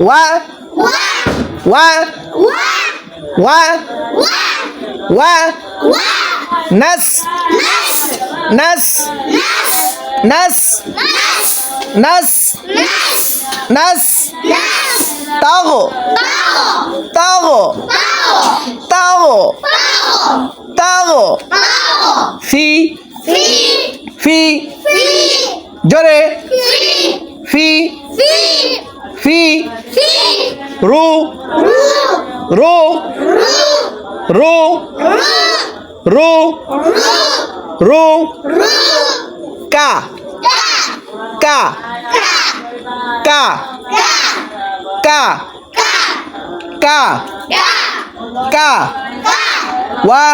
ওয়া ওয়া ওয়া ওয়া নাস নাস নাস নাস নাস তাগো তাগো তাগো তাগো ফি ফি জোরে ফি ফি রু রু রু রু রু কা কা কা কা কা কা ওয়া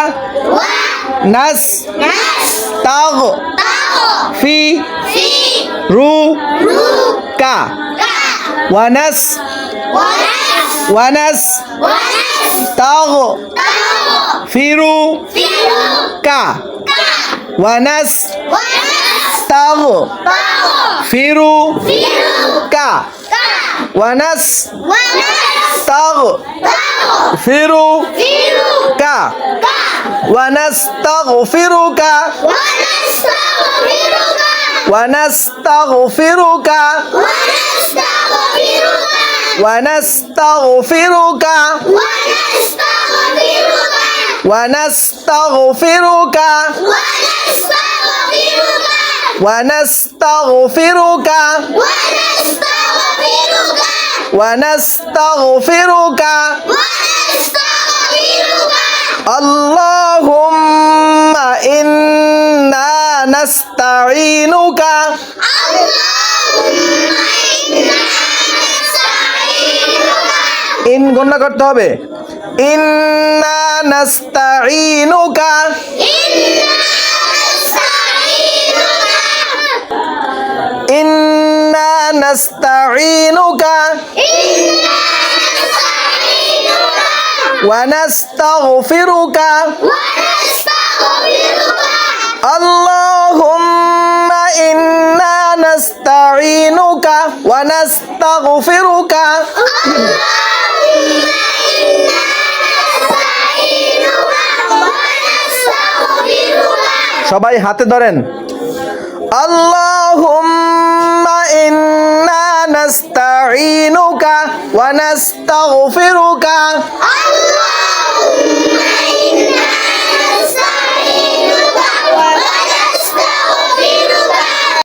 নাস তাগ ফি রু কা ওয়ানাস ওয়ানাস তাগ ফিরু কা ওয়ানাস তাগ ফিরু কা ওয়ানাস তাগ ফিরু কা ونستغفرك ونستغفرك ونستغفرك ونستغفرك ونستغفرك ونستغفرك اللهم إنا نستعينك ইন গণনা করতে হবে ইন্না নাস্তাঈনুকা ইন্না নাস্তাঈনুকা ونستغفرك اللهم إنا نستعينك ونستغفرك সবাই হাতে ধরেন আল্লাহুম্মা ইন্না নাস্তাঈনুকা ওয়া নাস্তাগফিরুকা